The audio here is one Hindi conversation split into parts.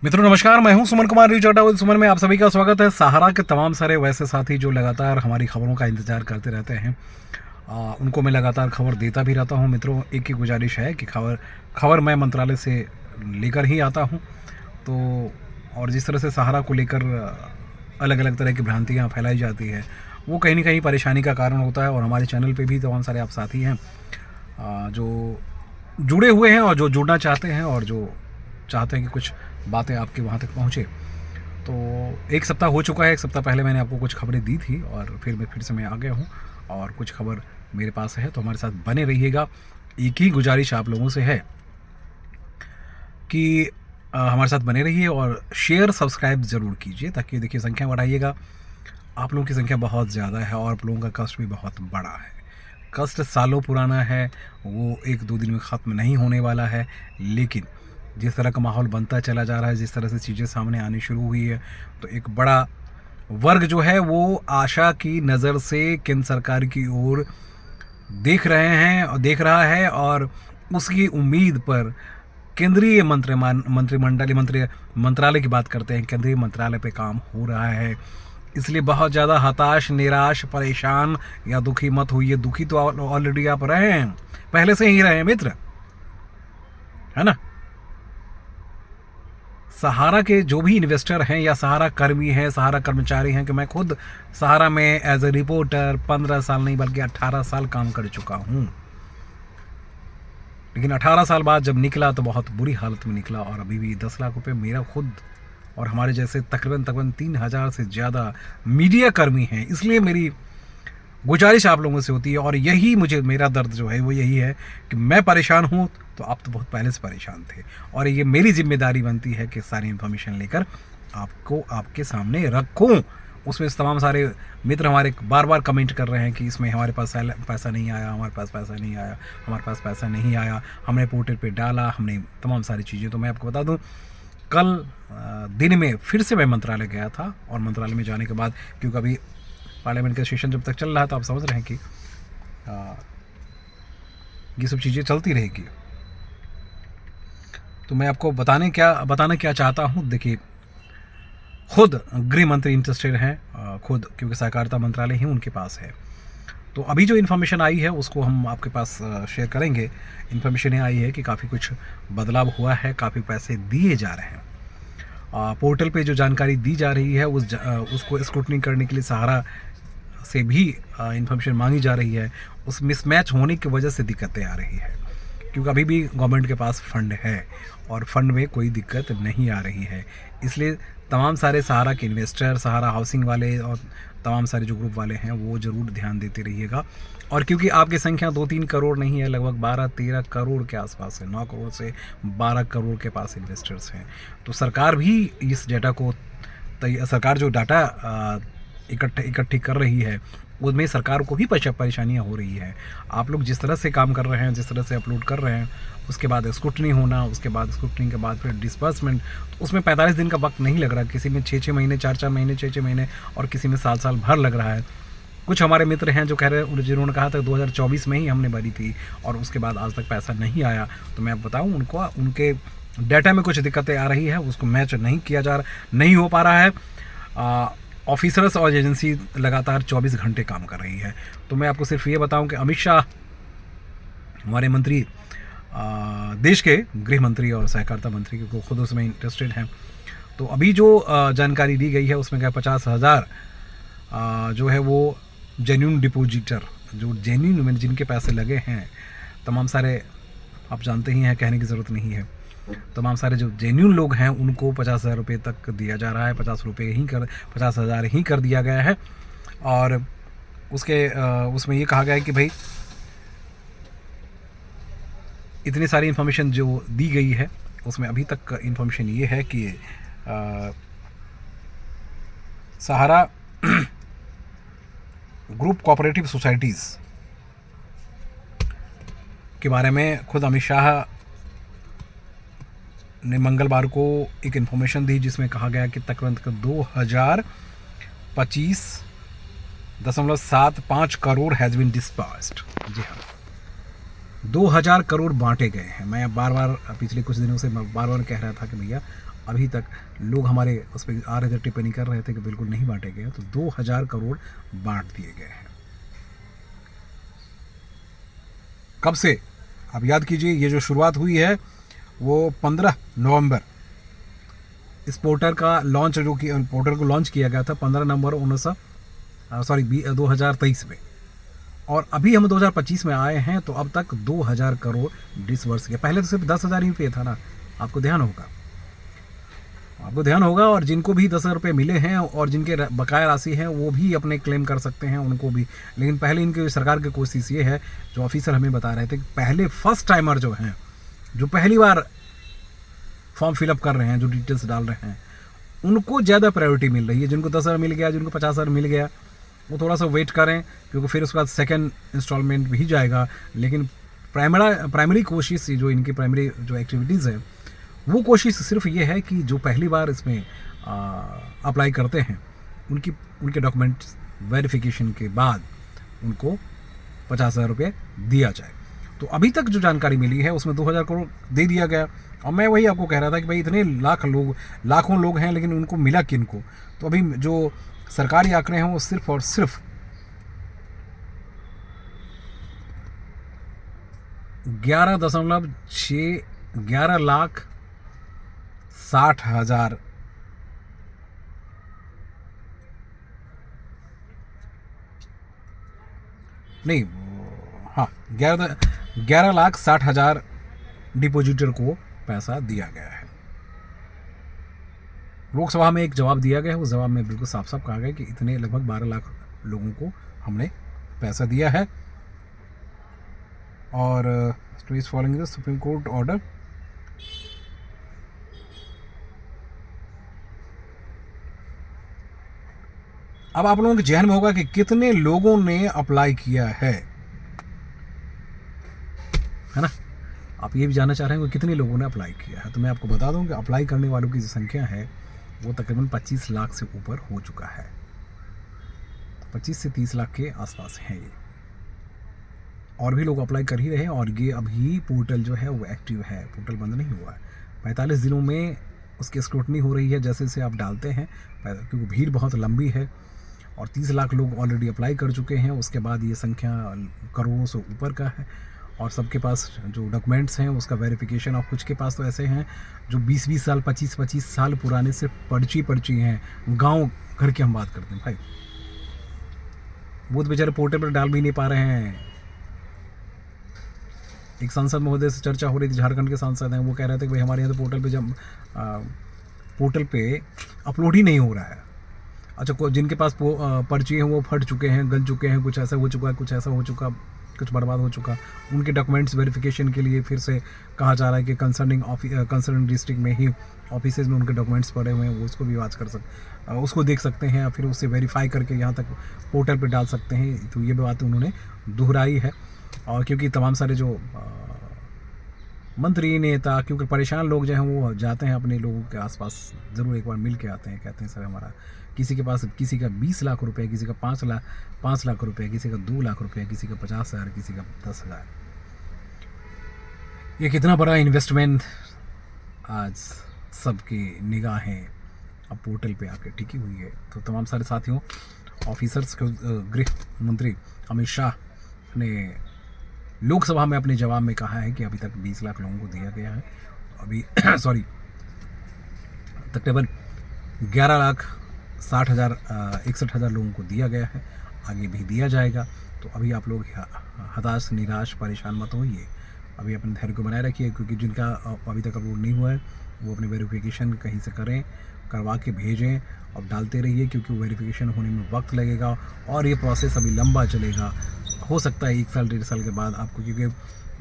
मित्रों नमस्कार, मैं हूं सुमन कुमार न्यूज अड्डा विद सुमन में आप सभी का स्वागत है। सहारा के तमाम सारे वैसे साथी जो लगातार हमारी खबरों का इंतजार करते रहते हैं, उनको मैं लगातार खबर देता भी रहता हूं। मित्रों, एक ही गुजारिश है कि खबर मैं मंत्रालय से लेकर ही आता हूं। तो और जिस तरह से सहारा को लेकर अलग अलग तरह की भ्रांतियां फैलाई जाती है, वो कहीं ना कहीं परेशानी का कारण होता है। और हमारे चैनल पे भी तमाम सारे आप साथी हैं जो जुड़े हुए हैं और जो जुड़ना चाहते हैं और जो चाहते हैं कि कुछ बातें आपके वहाँ तक पहुँचे। तो एक सप्ताह हो चुका है, एक सप्ताह पहले मैंने आपको कुछ खबरें दी थी और फिर से मैं आ गया हूँ और कुछ खबर मेरे पास है। तो हमारे साथ बने रहिएगा। एक ही गुजारिश आप लोगों से है कि हमारे साथ बने रहिए और शेयर सब्सक्राइब ज़रूर कीजिए, ताकि देखिए संख्या बढ़ाइएगा। आप लोगों की संख्या बहुत ज़्यादा है और आप लोगों का कष्ट भी बहुत बड़ा है। कष्ट सालों पुराना है, वो एक दो दिन में ख़त्म नहीं होने वाला है। लेकिन जिस तरह का माहौल बनता चला जा रहा है, जिस तरह से चीज़ें सामने आनी शुरू हुई है, तो एक बड़ा वर्ग जो है वो आशा की नज़र से केंद्र सरकार की ओर देख रहा है और उसकी उम्मीद पर केंद्रीय मंत्रालय की बात करते हैं, केंद्रीय मंत्रालय पे काम हो रहा है। इसलिए बहुत ज़्यादा हताश, निराश, परेशान या दुखी मत होइए। दुखी तो ऑलरेडी आप रहे हैं, पहले से ही रहे हैं मित्र, है ना। सहारा के जो भी इन्वेस्टर हैं या सहारा कर्मी हैं, सहारा कर्मचारी हैं, कि मैं खुद सहारा में एज ए रिपोर्टर 15 साल नहीं बल्कि 18 साल काम कर चुका हूं। लेकिन 18 साल बाद जब निकला तो बहुत बुरी हालत में निकला और अभी भी 10 लाख रुपए मेरा खुद और हमारे जैसे तकरीबन 3,000 से ज़्यादा मीडिया कर्मी हैं। इसलिए मेरी गुजारिश आप लोगों से होती है और यही मुझे, मेरा दर्द जो है वो यही है कि मैं परेशान हूँ तो आप तो बहुत पहले से परेशान थे और ये मेरी जिम्मेदारी बनती है कि सारी इन्फॉर्मेशन लेकर आपको आपके सामने रखूँ। उसमें तमाम सारे मित्र हमारे बार बार कमेंट कर रहे हैं कि इसमें हमारे पास पैसा नहीं आया, हमारे पास पैसा नहीं आया, हमारे पास पैसा नहीं आया, हमने पोर्टल पे डाला, हमने तमाम सारी चीज़ें। तो मैं आपको बता दूं, कल दिन में फिर से मैं मंत्रालय गया था और मंत्रालय में जाने के बाद, क्योंकि अभी पार्लियामेंट का सेशन जब तक चल रहा है तो आप समझ रहे हैं कि ये सब चीज़ें चलती रहेगी। तो मैं आपको बताना क्या चाहता हूँ। देखिए, खुद गृह मंत्री इंटरेस्टेड हैं, खुद, क्योंकि सहकारिता मंत्रालय ही उनके पास है। तो अभी जो इन्फॉर्मेशन आई है उसको हम आपके पास शेयर करेंगे। इन्फॉर्मेशन ये आई है कि काफ़ी कुछ बदलाव हुआ है, काफ़ी पैसे दिए जा रहे हैं। पोर्टल पे जो जानकारी दी जा रही है उसको स्क्रूटनी करने के लिए सहारा से भी इन्फॉर्मेशन मांगी जा रही है। उस मिसमैच होने की वजह से दिक्कतें आ रही है, क्योंकि अभी भी गवर्नमेंट के पास फंड है और फंड में कोई दिक्कत नहीं आ रही है। इसलिए तमाम सारे सहारा के इन्वेस्टर, सहारा हाउसिंग वाले और तमाम सारे जो ग्रुप वाले हैं वो ज़रूर ध्यान देते रहिएगा। और क्योंकि आपकी संख्या 2-3 करोड़ नहीं है, लगभग 12-13 करोड़ के आसपास है, 9 करोड़ से 12 करोड़ के पास इन्वेस्टर्स हैं। तो सरकार भी इस डेटा को, सरकार जो डाटा इकट्ठी कर रही है उसमें सरकार को भी परेशानियाँ हो रही है। आप लोग जिस तरह से काम कर रहे हैं, जिस तरह से अपलोड कर रहे हैं, उसके बाद स्क्रूटनी होना, उसके बाद स्क्रूटनी के बाद फिर डिस्बर्समेंट, तो उसमें 45 दिन का वक्त नहीं लग रहा। किसी में 6-6 महीने, 4-4 महीने, 6-6 महीने और किसी में साल भर लग रहा है। कुछ हमारे मित्र हैं जो कह रहे हैं, जिन्होंने कहा था 2024 में ही हमने भरी थी और उसके बाद आज तक पैसा नहीं आया। तो मैं बताऊँ, उनके डाटा में कुछ दिक्कतें आ रही है, उसको मैच नहीं हो पा रहा है। ऑफिसर्स और एजेंसी लगातार 24 घंटे काम कर रही है। तो मैं आपको सिर्फ ये बताऊं कि अमित शाह, हमारे मंत्री, देश के गृह मंत्री और सहकारिता मंत्री, को खुद उसमें इंटरेस्टेड हैं। तो अभी जो जानकारी दी गई है उसमें क्या 50,000 जो है वो जेन्यून डिपोजिटर, जो जेन्यून जिनके पैसे लगे हैं, तमाम सारे आप जानते ही हैं, कहने की ज़रूरत नहीं है, तमाम सारे जो जेन्यून लोग हैं उनको 50,000 रुपये तक दिया जा रहा है। 50,000 ही कर दिया गया है। और उसमें ये कहा गया है कि भाई इतनी सारी इन्फॉर्मेशन जो दी गई है उसमें अभी तक इन्फॉर्मेशन ये है कि सहारा ग्रुप कोऑपरेटिव सोसाइटीज़ के बारे में खुद अमित शाह ने मंगलवार को एक इन्फॉर्मेशन दी, जिसमें कहा गया कि तकरीबन 2025.75 करोड़ हैज़ बीन डिस्बर्स्ड। जी हाँ, 2000 करोड़ बांटे गए हैं। मैं बार बार पिछले कुछ दिनों से बार बार कह रहा था कि भैया अभी तक लोग हमारे उस पर आ रहे थे, टिप्पणी कर रहे थे कि बिल्कुल नहीं बांटे गए, तो 2000 करोड़ बांट दिए गए हैं। कब से? आप याद कीजिए, ये जो शुरुआत हुई है वो 15 नवंबर, इस पोर्टल का लॉन्च जो कि पोर्टल को लॉन्च किया गया था 15 नवंबर 2023 में, और अभी हम 2025 में आए हैं, तो अब तक 2000 करोड़ डिसवर्स किया। पहले तो सिर्फ 10,000 ही पे था ना, आपको ध्यान होगा। और जिनको भी 10,000 रुपये मिले हैं और जिनके बकाया राशि हैं वो भी अपने क्लेम कर सकते हैं, उनको भी। लेकिन पहले इनकी सरकार की कोशिश ये है, जो ऑफिसर हमें बता रहे थे, कि पहले फर्स्ट टाइमर जो हैं, जो पहली बार फॉर्म फिलअप कर रहे हैं, जो डिटेल्स डाल रहे हैं, उनको ज़्यादा प्रायोरिटी मिल रही है। जिनको 10,000 मिल गया, जिनको 50,000 मिल गया, वो थोड़ा सा वेट करें, क्योंकि फिर उसके बाद सेकेंड इंस्टॉलमेंट भी जाएगा। लेकिन प्राइमरी कोशिश, जो इनकी प्राइमरी जो एक्टिविटीज़ है, वो कोशिश सिर्फ ये है कि जो पहली बार इसमें अप्लाई करते हैं, उनके डॉक्यूमेंट्स वेरिफिकेशन के बाद उनको 50,000 रुपये दिया जाए। तो अभी तक जो जानकारी मिली है उसमें 2000 करोड़ दे दिया गया। और मैं वही आपको कह रहा था कि भाई इतने लाखों लोग हैं, लेकिन उनको मिला किनको? तो अभी जो सरकारी आंकड़े हैं वो सिर्फ और सिर्फ 11,60,000 नहीं, हाँ, 11,60,000 डिपॉजिटर को पैसा दिया गया है। लोकसभा में एक जवाब दिया गया है, उस जवाब में बिल्कुल साफ साफ कहा गया कि इतने लगभग 12 लाख लोगों को हमने पैसा दिया है। और is following the supreme court order. अब आप लोगों के जहन में होगा कि कितने लोगों ने अप्लाई किया है ना? आप ये भी जानना चाह रहे हैं कि कितने लोगों ने अप्लाई किया है। तो मैं आपको बता दूं कि अप्लाई करने वालों की जो संख्या है वो तकरीबन 25 लाख से ऊपर हो चुका है। 25 से 30 लाख के आसपास हैं ये, और भी लोग अप्लाई कर ही रहे हैं। और ये अभी पोर्टल जो है वो एक्टिव है, पोर्टल बंद नहीं हुआ है। 45 दिनों में उसकी स्क्रूटनी हो रही है जैसे जैसे आप डालते हैं, क्योंकि भीड़ बहुत लंबी है और 30 लाख लोग ऑलरेडी अप्लाई कर चुके हैं। उसके बाद ये संख्या करोड़ों से ऊपर का है, और सबके पास जो डॉक्यूमेंट्स हैं उसका वेरिफिकेशन। और कुछ के पास तो ऐसे हैं जो 20-20 साल 25-25 साल पुराने से पर्ची हैं, गांव घर की हम बात करते हैं भाई। वो तो बेचारे पोर्टल पर डाल भी नहीं पा रहे हैं। एक सांसद महोदय से चर्चा हो रही थी, झारखंड के सांसद हैं, वो कह रहे थे कि भाई हमारे यहाँ तो पोर्टल पे अपलोड ही नहीं हो रहा है। अच्छा, जिनके पास पर्ची हैं वो फट चुके हैं, गल चुके हैं, कुछ ऐसा हो चुका है, कुछ ऐसा हो चुका, कुछ बर्बाद हो चुका, उनके डॉक्यूमेंट्स वेरिफिकेशन के लिए फिर से कहा जा रहा है कि कंसर्न डिस्ट्रिक्ट में ही ऑफिस में उनके डॉक्यूमेंट्स पड़े हुए हैं, वो उसको भी उसको देख सकते हैं, या फिर उससे वेरीफाई करके यहाँ तक पोर्टल पे डाल सकते हैं। तो ये बात उन्होंने दोहराई है। और क्योंकि तमाम सारे जो मंत्री नेता, क्योंकि परेशान लोग जो हैं वो जाते हैं अपने लोगों के आसपास, ज़रूर एक बार मिल के आते हैं, कहते हैं सर हमारा किसी के पास, किसी का 20 लाख रुपए, किसी का 5 लाख रुपए, किसी का 2 लाख रुपए, किसी का 50,000, किसी का 10,000। ये कितना बड़ा इन्वेस्टमेंट आज सबकी निगाहें अब पोर्टल पे आके टिकी हुई है। तो तमाम सारे साथियों, ऑफिसर्स को गृह मंत्री अमित शाह ने लोकसभा में अपने जवाब में कहा है कि अभी तक 20 लाख लोगों को दिया गया है। अभी तकरीबन 11,60,000 लोगों को दिया गया है, आगे भी दिया जाएगा। तो अभी आप लोग हताश, निराश, परेशान मत होइए, अभी अपने धैर्य को बनाए रखिए, क्योंकि जिनका अभी तक अपलोड नहीं हुआ है वो अपने वेरिफिकेशन कहीं से करवा के भेजें और डालते रहिए, क्योंकि वेरिफिकेशन होने में वक्त लगेगा और ये प्रोसेस अभी लंबा चलेगा। हो सकता है 1 साल 1.5 साल के बाद आपको, क्योंकि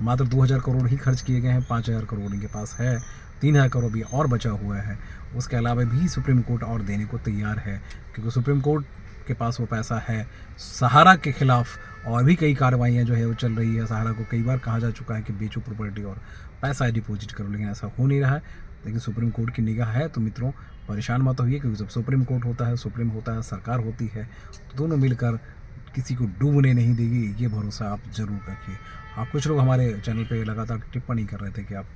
मात्र 2,000 करोड़ ही खर्च किए गए हैं, 5,000 करोड़ इनके पास है, 3,000 करोड़ भी और बचा हुआ है। उसके अलावा भी सुप्रीम कोर्ट और देने को तैयार है, क्योंकि सुप्रीम कोर्ट के पास वो पैसा है। सहारा के खिलाफ और भी कई कार्रवाइयाँ जो है वो चल रही है। सहारा को कई बार कहा जा चुका है कि बेचो प्रॉपर्टी और पैसा डिपॉजिट करो, लेकिन ऐसा हो नहीं रहा है। लेकिन सुप्रीम कोर्ट की निगाह है। तो मित्रों, परेशान मत होइए, क्योंकि जब सुप्रीम कोर्ट होता है, सुप्रीम होता है, सरकार होती है, तो दोनों मिलकर किसी को डूबने नहीं देगी, ये भरोसा आप जरूर रखिए। आप कुछ लोग हमारे चैनल पे लगातार टिप्पणी कर रहे थे कि आप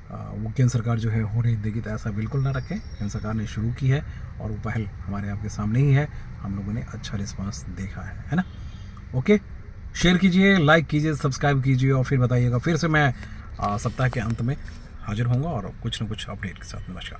वो केंद्र सरकार जो है हो नहीं देगी, तो ऐसा बिल्कुल ना रखें। केंद्र सरकार ने शुरू की है और वो पहल हमारे आपके सामने ही है, हम लोगों ने अच्छा रिस्पांस देखा है ना। ओके, शेयर कीजिए, लाइक कीजिए, सब्सक्राइब कीजिए और फिर बताइएगा। फिर से मैं सप्ताह के अंत में हाजिर होऊंगा और कुछ ना कुछ अपडेट के साथ। नमस्कार।